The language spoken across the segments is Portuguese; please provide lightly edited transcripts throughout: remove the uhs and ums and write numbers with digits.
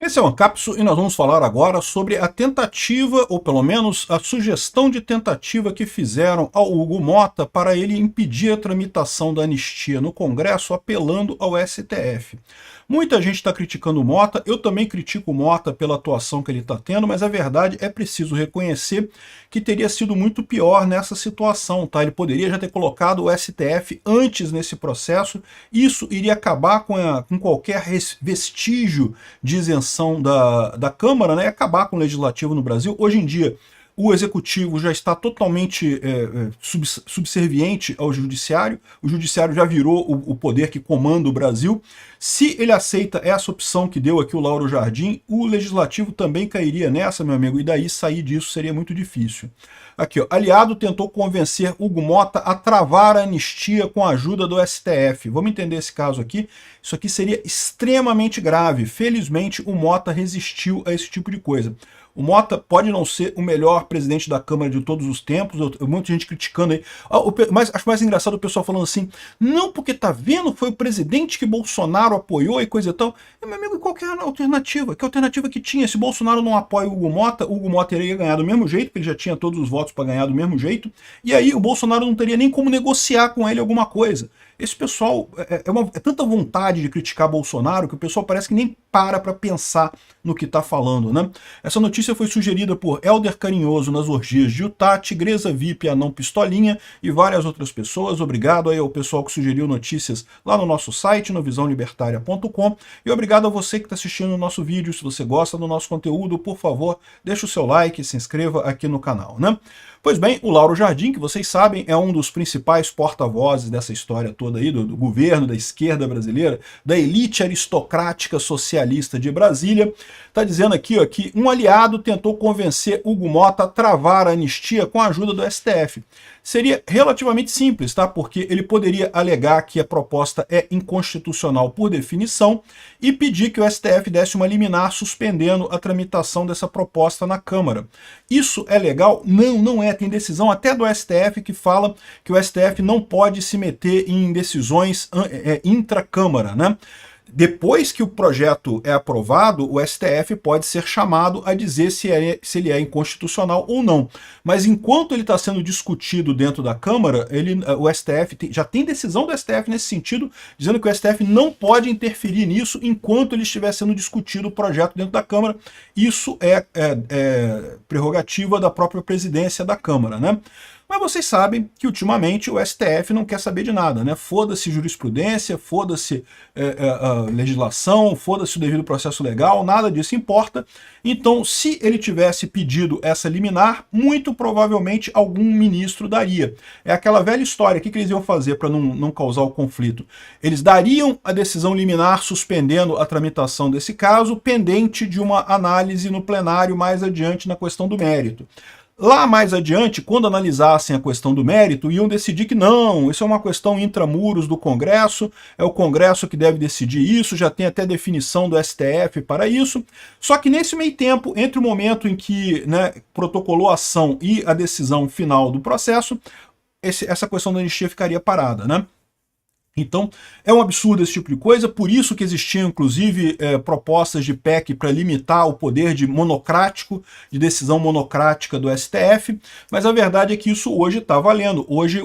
Esse é o Ancapsu e nós vamos falar agora sobre a tentativa, ou pelo menos a sugestão de tentativa que fizeram ao Hugo Motta para ele impedir a tramitação da anistia no Congresso apelando ao STF. Muita gente está criticando o Motta, eu também critico o Motta pela atuação que ele está tendo, mas a verdade é preciso reconhecer que teria sido muito pior nessa situação, tá? Ele poderia já ter colocado o STF antes nesse processo, isso iria acabar com qualquer vestígio de isenção da Câmara, né, e acabar com o Legislativo no Brasil. Hoje em dia, o Executivo já está totalmente subserviente ao Judiciário, o Judiciário já virou o poder que comanda o Brasil. Se ele aceita essa opção que deu aqui o Lauro Jardim, o Legislativo também cairia nessa, meu amigo, e daí sair disso seria muito difícil. Aqui, ó, aliado tentou convencer Hugo Motta a travar a anistia com a ajuda do STF. Vamos entender esse caso aqui. Isso aqui seria extremamente grave. Felizmente, o Motta resistiu a esse tipo de coisa. O Motta pode não ser o melhor presidente da Câmara de todos os tempos, muita gente criticando aí. Mas acho mais engraçado o pessoal falando assim, não, porque tá vendo, foi o presidente que Bolsonaro apoiou e coisa e tal. Meu amigo, qual que é a alternativa? Que alternativa que tinha? Se Bolsonaro não apoia o Hugo Motta iria ganhar do mesmo jeito, porque ele já tinha todos os votos para ganhar do mesmo jeito, e aí o Bolsonaro não teria nem como negociar com ele alguma coisa. Esse pessoal, é tanta vontade de criticar Bolsonaro que o pessoal parece que nem para pensar no que está falando, né? Essa notícia foi sugerida por Helder Carinhoso nas orgias de Utah, Tigresa VIP, Anão Pistolinha e várias outras pessoas. Obrigado aí ao pessoal que sugeriu notícias lá no nosso site, no visãolibertaria.com, e obrigado a você que está assistindo o nosso vídeo. Se você gosta do nosso conteúdo, por favor, deixe o seu like e se inscreva aqui no canal, né? Pois bem, o Lauro Jardim, que vocês sabem, é um dos principais porta-vozes dessa história toda aí, do governo, da esquerda brasileira, da elite aristocrática socialista de Brasília, está dizendo aqui, ó, que um aliado tentou convencer Hugo Motta a travar a anistia com a ajuda do STF. Seria relativamente simples, tá? Porque ele poderia alegar que a proposta é inconstitucional por definição e pedir que o STF desse uma liminar suspendendo a tramitação dessa proposta na Câmara. Isso é legal? Não, não é. Tem decisão até do STF que fala que o STF não pode se meter em decisões intra-Câmara, né? Depois que o projeto é aprovado, o STF pode ser chamado a dizer se ele é inconstitucional ou não. Mas enquanto ele está sendo discutido dentro da Câmara, o STF já tem decisão do STF nesse sentido, dizendo que o STF não pode interferir nisso enquanto ele estiver sendo discutido o projeto dentro da Câmara. Isso é prerrogativa da própria presidência da Câmara, né? Mas vocês sabem que ultimamente o STF não quer saber de nada, né? Foda-se jurisprudência, foda-se a legislação, foda-se o devido processo legal, nada disso importa. Então, se ele tivesse pedido essa liminar, muito provavelmente algum ministro daria. É aquela velha história, o que eles iam fazer para não causar o conflito? Eles dariam a decisão liminar suspendendo a tramitação desse caso, pendente de uma análise no plenário mais adiante na questão do mérito. Lá mais adiante, quando analisassem a questão do mérito, iam decidir que não, isso é uma questão intramuros do Congresso, é o Congresso que deve decidir isso, já tem até definição do STF para isso. Só que nesse meio tempo, entre o momento em que, né, protocolou a ação e a decisão final do processo, essa questão da anistia ficaria parada, né? Então, é um absurdo esse tipo de coisa, por isso que existiam, inclusive, propostas de PEC para limitar o poder de decisão monocrática do STF, mas a verdade é que isso hoje está valendo. Hoje,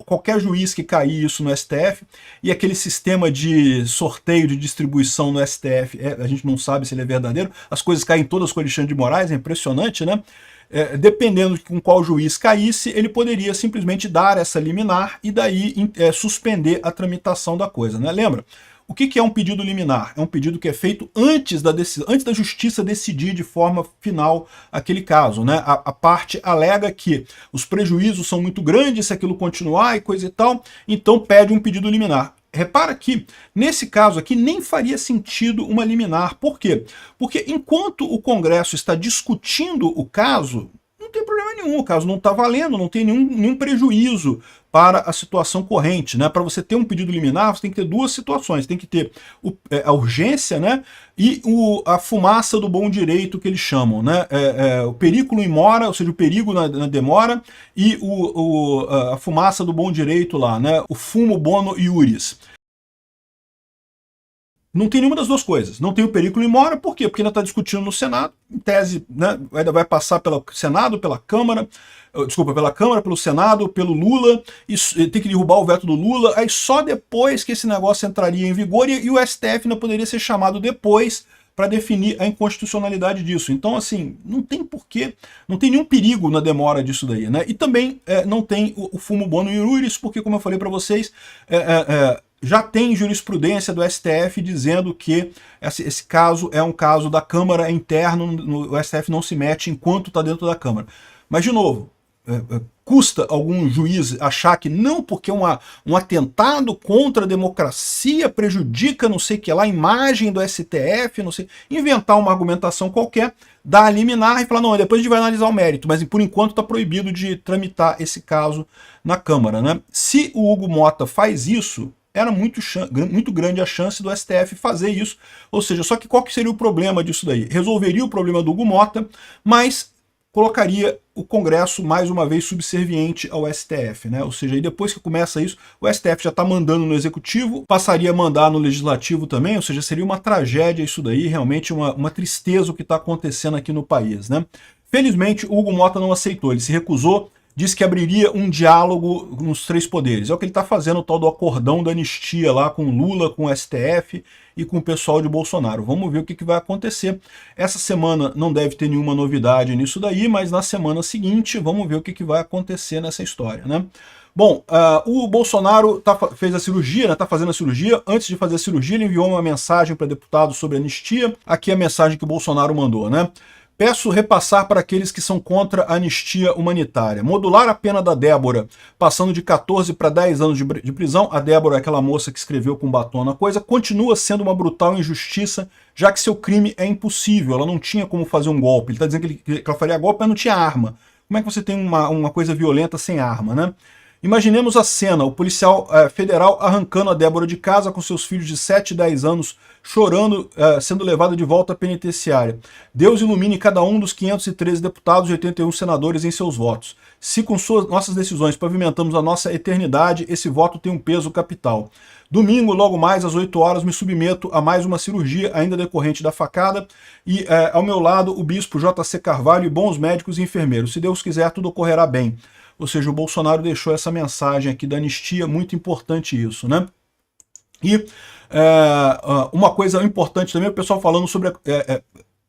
qualquer juiz que cair isso no STF, e aquele sistema de sorteio de distribuição no STF, a gente não sabe se ele é verdadeiro, as coisas caem todas com o Alexandre de Moraes, é impressionante, né? Dependendo de com qual juiz caísse, ele poderia simplesmente dar essa liminar e daí suspender a tramitação da coisa, né? Lembra? O que é um pedido liminar? É um pedido que é feito antes da justiça decidir de forma final aquele caso, né? A parte alega que os prejuízos são muito grandes se aquilo continuar e coisa e tal, então pede um pedido liminar. Repara que, nesse caso aqui, nem faria sentido uma liminar. Por quê? Porque enquanto o Congresso está discutindo o caso, não tem problema nenhum, o caso não está valendo, não tem nenhum prejuízo para a situação corrente, né? Para você ter um pedido liminar, você tem que ter duas situações, tem que ter a urgência, né? E a fumaça do bom direito, que eles chamam, né? O periculum in mora, ou seja, o perigo na demora, e a fumaça do bom direito lá, né? O fumo bono iuris. Não tem nenhuma das duas coisas. Não tem o periculum in mora, por quê? Porque ainda está discutindo no Senado, em tese, né, ainda vai passar pelo Senado, pela Câmara, pela Câmara, pelo Senado, pelo Lula, e tem que derrubar o veto do Lula, aí só depois que esse negócio entraria em vigor e o STF ainda poderia ser chamado depois para definir a inconstitucionalidade disso. Então, assim, não tem porquê, não tem nenhum perigo na demora disso daí, né? E também não tem o fumo bono iuris, porque, como eu falei para vocês, já tem jurisprudência do STF dizendo que esse caso é um caso da Câmara interno, o STF não se mete enquanto está dentro da Câmara. Mas, de novo, custa algum juiz achar que não, porque um atentado contra a democracia prejudica não sei o que lá, a imagem do STF, não sei, inventar uma argumentação qualquer, dar a liminar e falar, não, depois a gente vai analisar o mérito, mas por enquanto está proibido de tramitar esse caso na Câmara, né? Se o Hugo Motta faz isso, era muito grande a chance do STF fazer isso, ou seja, só que qual que seria o problema disso daí? Resolveria o problema do Hugo Motta, mas colocaria o Congresso mais uma vez subserviente ao STF, né? Ou seja, aí depois que começa isso, o STF já está mandando no Executivo, passaria a mandar no Legislativo também, ou seja, seria uma tragédia isso daí, realmente uma tristeza o que está acontecendo aqui no país, né? Felizmente, o Hugo Motta não aceitou, ele se recusou, disse que abriria um diálogo nos três poderes. É o que ele está fazendo, o tal do acordão da anistia lá com Lula, com o STF e com o pessoal de Bolsonaro. Vamos ver o que vai acontecer. Essa semana não deve ter nenhuma novidade nisso daí, mas na semana seguinte vamos ver o que vai acontecer nessa história, né? Bom, o Bolsonaro fez a cirurgia, né, tá fazendo a cirurgia. Antes de fazer a cirurgia, ele enviou uma mensagem para deputados sobre anistia. Aqui é a mensagem que o Bolsonaro mandou, né? Peço repassar para aqueles que são contra a anistia humanitária. Modular a pena da Débora, passando de 14 para 10 anos de prisão. A Débora é aquela moça que escreveu com batom na coisa. Continua sendo uma brutal injustiça, já que seu crime é impossível. Ela não tinha como fazer um golpe. Ele está dizendo que ela faria golpe, mas não tinha arma. Como é que você tem uma coisa violenta sem arma, né? Imaginemos a cena, o policial federal arrancando a Débora de casa com seus filhos de 7 e 10 anos, chorando, sendo levada de volta à penitenciária. Deus ilumine cada um dos 513 deputados e 81 senadores em seus votos. Se com nossas decisões pavimentamos a nossa eternidade, esse voto tem um peso capital. Domingo, logo mais, às 8 horas, me submeto a mais uma cirurgia, ainda decorrente da facada, e ao meu lado o bispo J.C. Carvalho e bons médicos e enfermeiros. Se Deus quiser, tudo ocorrerá bem. Ou seja, o Bolsonaro deixou essa mensagem aqui da anistia, muito importante isso, né? E uma coisa importante também, o pessoal falando sobre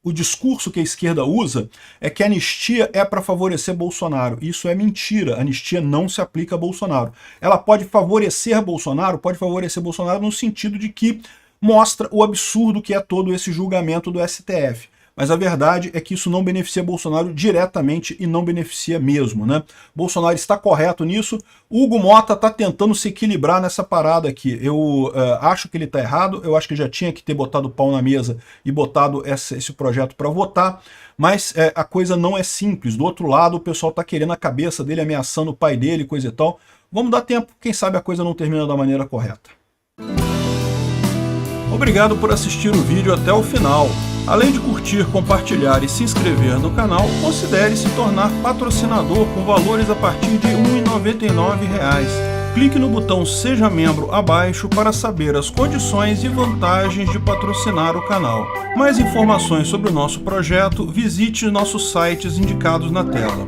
o discurso que a esquerda usa, é que a anistia é para favorecer Bolsonaro. Isso é mentira, a anistia não se aplica a Bolsonaro. Ela pode favorecer Bolsonaro no sentido de que mostra o absurdo que é todo esse julgamento do STF. Mas a verdade é que isso não beneficia Bolsonaro diretamente e não beneficia mesmo, né? Bolsonaro está correto nisso. Hugo Motta está tentando se equilibrar nessa parada aqui. Eu acho que ele está errado, eu acho que já tinha que ter botado o pau na mesa e botado esse projeto para votar, mas a coisa não é simples. Do outro lado, o pessoal está querendo a cabeça dele, ameaçando o pai dele, coisa e tal. Vamos dar tempo, quem sabe a coisa não termina da maneira correta. Obrigado por assistir o vídeo até o final. Além de curtir, compartilhar e se inscrever no canal, considere se tornar patrocinador com valores a partir de R$ 1,99. Clique no botão Seja Membro abaixo para saber as condições e vantagens de patrocinar o canal. Mais informações sobre o nosso projeto, visite nossos sites indicados na tela.